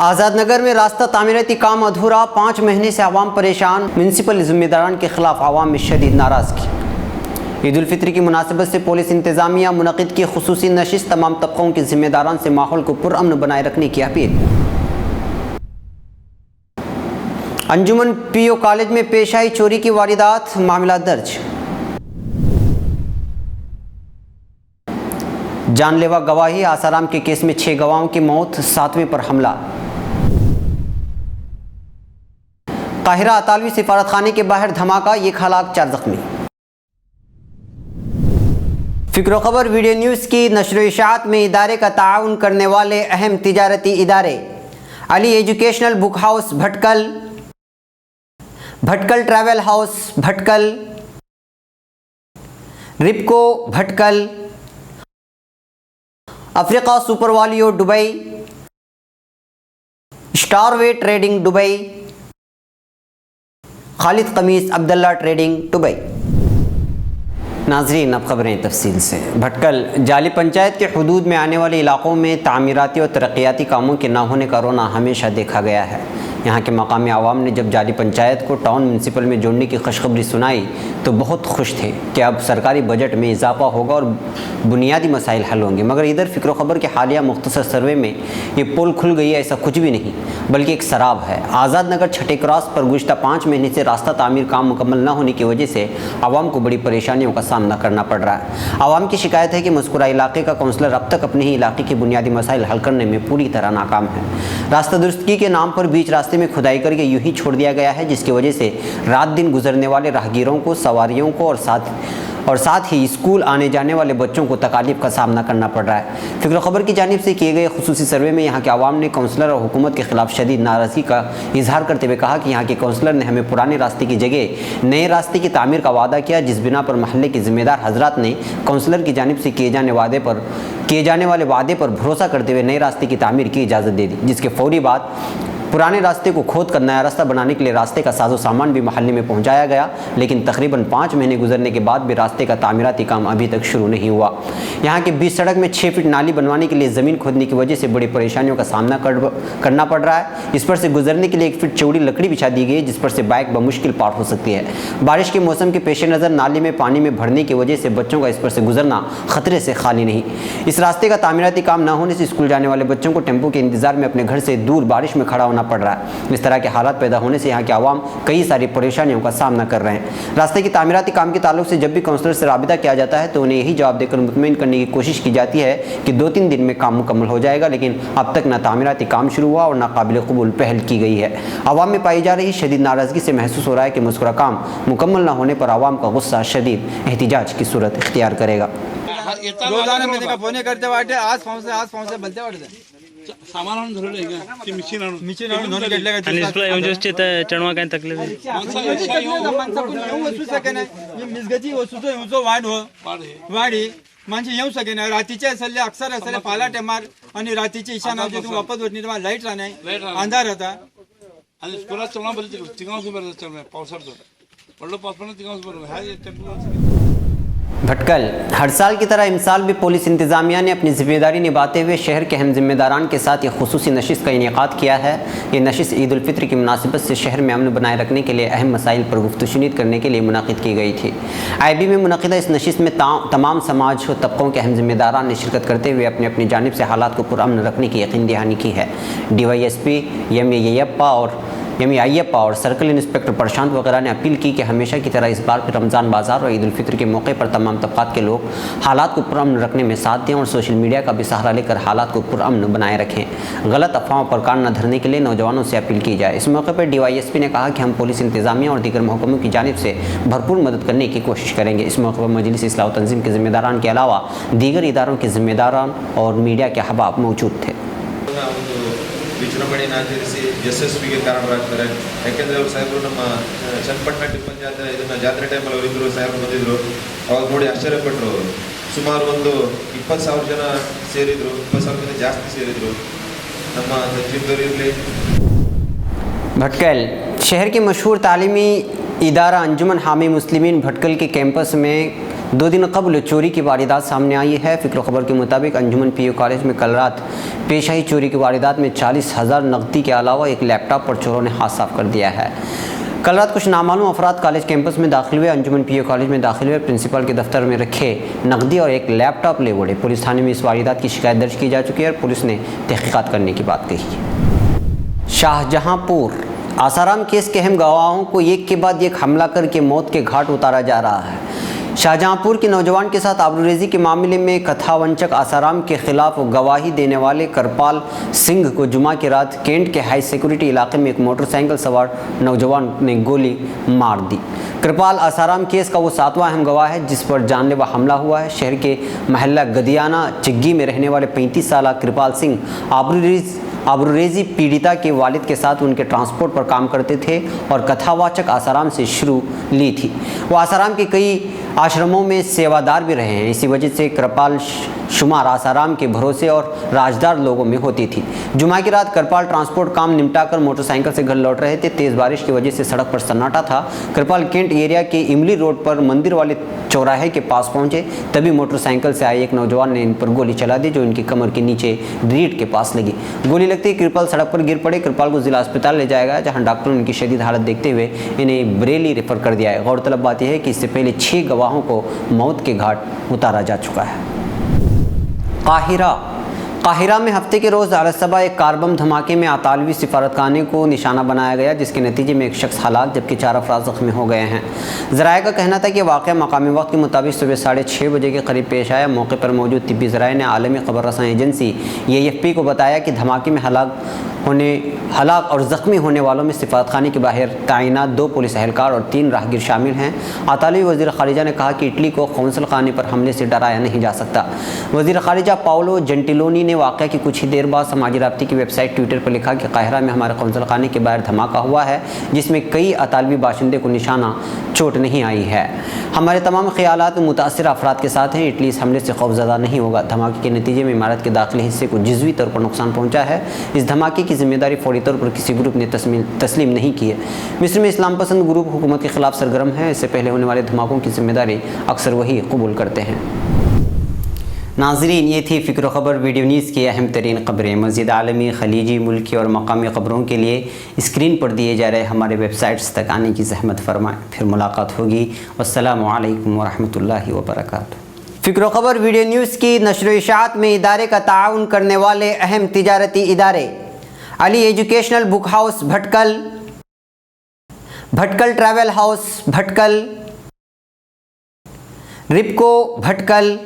आज़ाद नगर में रास्ता तामीराती काम अधूरा, 5 महीने से आवाम परेशान। म्यूनसिपल जिम्मेदारान के खिलाफ आवाम में शदीद नाराज़गी। ईद उल फित्र की मुनासिबत से पुलिस इंतज़ामिया मुनक़िद की खुसूसी नशिस्त, तमाम तबक़ों के जिम्मेदारान से माहौल को पुरअमन बनाए रखने की अपील। अंजुमन पीओ कॉलेज में पेश आई चोरी की वारदात, मामला दर्ज। जानलेवा गवाही, आसाराम के केस में 6 गवाहों की मौत, 7वें पर हमला। काहिरा अतालवी सिफारत खाने के बाहर धमाका, 1 हलाक 4 जख्मी। फिक्र खबर वीडियो न्यूज़ की नशर इशाअत में इदारे का ताउन करने वाले अहम तिजारती इदारे Ali educational book house Bhatkal, Bhatkal travel house Bhatkal, Ripco Bhatkal, Africa Supervalue Dubai, Starway trading Dubai, Khalid Khamis Abdullah trading Dubai. नाजरीन, अब खबरें तफसील से। भटकल जाली पंचायत के हुदूद में आने वाले इलाकों में तामीराती और तरक्याती कामों के न होने का रोना हमेशा देखा गया है। यहाँ के मकामी आवाम ने जब जाली पंचायत को टाउन म्यूनसिपल में जोड़ने की खुशखबरी सुनाई तो बहुत खुश थे कि अब सरकारी बजट में इजाफा होगा और बुनियादी मसाइल हल होंगे। मगर इधर फ़िक्र खबर के हालिया मुख्तसर सर्वे में ये पोल खुल गई है, ऐसा कुछ भी नहीं बल्कि एक शराब है। आज़ाद नगर छठे क्रॉस पर गुज़िश्ता 5 महीने से रास्ता तामीर काम मुकम्मल न होने की वजह से आवाम को बड़ी परेशानियों का सामना करना पड़ रहा है। आवाम की शिकायत है कि मज़कूरा इलाके का काउंसलर अब तक अपने ही इलाके के बुनियादी मसाइल हल करने में पूरी तरह नाकाम है। रास्ता दुरुस्तगी के नाम पर बीच रास्ते में खुदाई करके यूं ही छोड़ दिया गया है, जिसकी वजह से रात दिन गुजरने वाले राहगीरों को, सवारियों को और साथ ही स्कूल आने जाने वाले बच्चों को तकालीफ का सामना करना पड़ रहा है। फिक्र खबर की जानिब से किए गए खुसूसी सर्वे में यहाँ के आवाम ने काउंसलर और हुकूमत के खिलाफ शदीद नाराज़गी का इजहार करते हुए कहा कि यहाँ के काउंसलर ने हमें पुराने रास्ते की जगह नए रास्ते की तामीर का वादा किया, जिस बिना पर महल्ले के ज़िम्मेदार हजरात ने काउंसलर की जानिब से किए जाने वाले वादे पर भरोसा करते हुए नए रास्ते की तामीर की इजाज़त दे दी, जिसके फौरी बाद पुराने रास्ते को खोद कर नया रास्ता बनाने के लिए रास्ते का साजो सामान भी महल्ले में पहुंचाया गया। लेकिन तकरीबन 5 महीने गुजरने के बाद भी रास्ते का तामीराती काम अभी तक शुरू नहीं हुआ। यहाँ के बीच सड़क में 6 फीट नाली बनवाने के लिए ज़मीन खोदने की वजह से बड़ी परेशानियों का सामना करना पड़ रहा है। इस पर से गुजरने के लिए 1 फीट चौड़ी लकड़ी बिछा दी गई है, जिस पर से बाइक बमुश्किल पार हो सकती है। बारिश के मौसम के पेश नज़र नाली में पानी में भरने की वजह से बच्चों का इस पर से गुजरना खतरे से खाली नहीं। इस रास्ते का तामीराती काम न होने से स्कूल जाने वाले बच्चों को टेम्पो के इंतजार में अपने घर से दूर बारिश में खड़ा होना पड़ रहा है। इस तरह के हालात पैदा होने से यहाँ के आवाम कई सारी परेशानियों का सामना कर रहे हैं। रास्ते की तामीराती काम के ताल्लुक से जब भी काउंसलर से राबिता किया जाता है तो उन्हें यही जवाब देकर मुतमईन करने की कोशिश की जाती है कि 2-3 दिन में काम मुकम्मल हो जाएगा, लेकिन अब तक न तामीराती काम शुरू हुआ और न काबिल कबूल पहल की गई है। आवाम में पाई जा रही शदीद नाराज़गी से महसूस हो रहा है कि मज़कूरा काम मुकम्मल न होने पर आवाम का गुस्सा शदीद एहतिजाज की सूरत इख्तियार करेगा। रोजाना मी तिका फोन करते वाटे आज पावसे बोलते वाटे सामान आणून धरले का ते मशीन आणून धरून घेतले का आणि इसला एवढे चढवा काय तकलीफ आहे मिसगती वस्तूचो वाढ हो वाढी माणसे येऊ सके ना रात्रीचे असले अक्सर असले पालाटे मार आणि रात्रीचे ईशान आवजे तू वापस होत नाही लाईट राहणार अंधार होता आणि स्कूलात चढवा बोलते तिगांस बरं चढवा पावसाळ्यात पडलो पाऊस पण तिगांस बरं हा टेम्पो भटकल हर साल की तरह इस साल भी पुलिस इंतज़ामिया ने अपनी ज़िम्मेदारी निभाते हुए शहर के अहम ज़िम्मेदारान के साथ ये खुसूसी नशिस्त का इनेकाद किया है। ये नशिस्त ईद उल फित्र की मुनासिबत से शहर में अमन बनाए रखने के लिए अहम मसाइल पर गुफ्तशुनीद करने के लिए मुनाकिद की गई थी। IB में मुनक़िदा इस नशिस्त में तमाम समाज और तबक़ों के अहम ज़िम्मेदारान ने शिरकत करते हुए अपनी अपनी जानिब से हालात को पुरअमन रखने की यकीन दहानी की है। DYSP यमी अय्यप्पा और सर्कल इंस्पेक्टर प्रशांत वगैरह ने अपील की कि हमेशा की तरह इस बार भी रमज़ान बाज़ार और ईद उल फित्र के मौके पर तमाम तबक़ात के लोग हालात को पुरअमन रखने में साथ दें और सोशल मीडिया का भी सहारा लेकर हालात को पुरअमन बनाए रखें। गलत अफवाहों पर कान न धरने के लिए नौजवानों से अपील की जाए। इस मौके पर DYSP ने कहा कि हम पुलिस इंतज़ामिया और दीगर महकमों की जानिब से भरपूर मदद करने की कोशिश करेंगे। इस मौके पर मजलिस इस्लाह व तंज़ीम के ज़िम्मेदारान के अलावा दीगर इदारों के ज़िम्मेदारान और मीडिया के अहबाब मौजूद थे। ವಿಜೃಂಭಣೆಯನ್ನು ಆಚರಿಸಿ ಯಶಸ್ವಿಗೆ ಕಾರಣರಾಗ್ತಾರೆ। ಯಾಕೆಂದರೆ ಅವರು ಸಾಹೇಬರು ನಮ್ಮ ಚನ್ನಪಟ್ಟಣ ಟಿಪ್ಪನ್ ಜಾತ್ರೆ ಇದನ್ನು ಜಾತ್ರೆ ಟೈಮಲ್ಲಿ ಅವರಿದ್ದರು ಸಾಹೇಬರು ಬಂದಿದ್ದರು, ಅವಾಗ ನೋಡಿ ಆಶ್ಚರ್ಯಪಟ್ಟರು ಅವರು ಸುಮಾರು ಒಂದು 20,000 ಜನ ಸೇರಿದ್ರು, 20,000 ಜಾಸ್ತಿ ಸೇರಿದ್ರು. ನಮ್ಮ ತಜ್ಜಿಬ್ಬರು ಇರಲಿ. भटकल शहर के मशहूर तालीमी इदारा अंजुमन हामी मुस्लिमीन भटकल के कैंपस में 2 दिन कबल चोरी की वारदात सामने आई है। फिक्र खबर के मुताबिक अंजुमन पीयू कॉलेज में कल रात पेश आई चोरी की वारदात में 40,000 नकदी के अलावा एक लैपटॉप पर चोरों ने हाथ साफ कर दिया है। कल रात कुछ नामालूम अफराद कॉलेज कैंपस में दाखिल हुए। अंजुमन पीयू कॉलेज में दाखिल हुए प्रिंसिपल के दफ्तर में रखे नकदी और एक लैपटॉप ले उड़े। पुलिस थाने में इस वारदात की शिकायत दर्ज की जा चुकी है और पुलिस ने तहकीकात करने की बात कही है। शाहजहांपुर आसाराम केस के अहम गवाहों को एक के बाद एक हमला करके मौत के घाट उतारा जा रहा है। शाहजहांपुर के नौजवान के साथ आबरूरेजी के मामले में कथावंचक आसाराम के खिलाफ गवाही देने वाले करपाल सिंह को जुमा की रात कैंट के हाई सिक्योरिटी इलाके में एक मोटरसाइकिल सवार नौजवान ने गोली मार दी। कृपाल आसाराम केस का वो 7वां अहम गवाह है जिस पर जानलेवा हमला हुआ है। शहर के महल्ला गदियाना चिग्गी में रहने वाले 35 साल कृपाल सिंह आबरूरेजी पीड़िता के वालिद के साथ उनके ट्रांसपोर्ट पर काम करते थे और कथावाचक आसाराम से शुरू ली थी। वो आसाराम के कई आश्रमों में सेवादार भी रहे हैं। इसी वजह से कृपाल शुमार आसाराम के भरोसे और राजदार लोगों में होती थी। जुमा की रात कृपाल ट्रांसपोर्ट काम निपटाकर मोटरसाइकिल से घर लौट रहे थे। तेज़ बारिश की वजह से सड़क पर सन्नाटा था। कृपाल कैंट एरिया के इमली रोड पर मंदिर वाले चौराहे के पास पहुंचे, तभी मोटरसाइकिल से आए एक नौजवान ने इन पर गोली चला दी जो इनकी कमर के नीचे रीढ़ के पास लगी। गोली लगते ही कृपाल सड़क पर गिर पड़े। कृपाल को जिला अस्पताल ले जाया गया जहां डॉक्टरों ने उनकी शदीद हालत देखते हुए इन्हें बरेली रेफर कर दिया है। गौरतलब बात यह है कि इससे पहले 6 गवाहों को मौत के घाट उतारा जा चुका है। काहिरा में हफ्ते के रोज़ अलसबा एक कार बम धमाके में अतालवी सिफारतखाने को निशाना बनाया गया जिसके नतीजे में एक शख्स हलाक जबकि 4 अफराद ज़ख्मी हो गए हैं। ज़राए का कहना था कि वाक़या मकामी वक्त के मुताबिक सुबह 6:30 बजे के करीब पेश आया। मौके पर मौजूद तिब्बी ज़राए ने आलमी खबर रसां एजेंसी AFP को बताया कि धमाके में हलाक और ज़ख्मी होने वालों में सिफारतखाने के बाहर तैनात 2 पुलिस एहलकार और 3 राहगीर शामिल हैं। अतालवी वज़ीर ख़ारिजा ने कहा कि इटली को कौंसल खाने पर हमले से डराया नहीं जा सकता। वज़ीर ख़ारिजा पाओलो जेंटिलोनी ने वाक़या की कुछ ही देर बाद समाजी राब्ते की वेबसाइट ट्विटर पर लिखा कि काहिरा में हमारे कौंसल खाने के बाहर धमाका हुआ है जिसमें कई अतालवी बाशिंदे को निशाना चोट नहीं आई है। हमारे तमाम ख्यालात मुतासिर अफराद के साथ हैं। इटली इस हमले से खौफज़दा नहीं होगा। धमाके के नतीजे में इमारत के दाखिली हिस्से को जज़वी तौर पर नुकसान पहुँचा है। इस धमाके की जिम्मेदारी फौरी तौर पर किसी ग्रुप ने तस्लीम नहीं की है। मिस्र में इस्लाम पसंद ग्रुप हुकूमत के खिलाफ सरगर्म है। इससे पहले होने वाले धमाकों की जिम्मेदारी अक्सर वही कबूल करते हैं। नाज़रीन, ये थी फ़िक्र ख़बर वीडियो न्यूज़ की अहम तरीन ख़बरें। मज़ीद आलमी, ख़लीजी, मुल्की और मकामी ख़बरों के लिए स्क्रीन पर दिए जा रहे हमारे वेबसाइट्स तक आने की ज़हमत फरमाएँ। फिर मुलाकात होगी। अस्सलामु अलैकुम वरहमतुल्लाहि वबरकातुहू। फ़िक्र ख़बर वीडियो न्यूज़ की नशर व इशाअत में इदारे का ताउन करने वाले अहम तिजारती इदारे Ali educational book house Bhatkal, Bhatkal travel house Bhatkal, Ripco Bhatkal,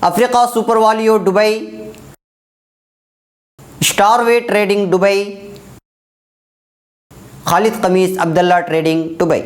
Africa super value Dubai, Starway trading Dubai, Khalid Khamis Abdullah trading Dubai.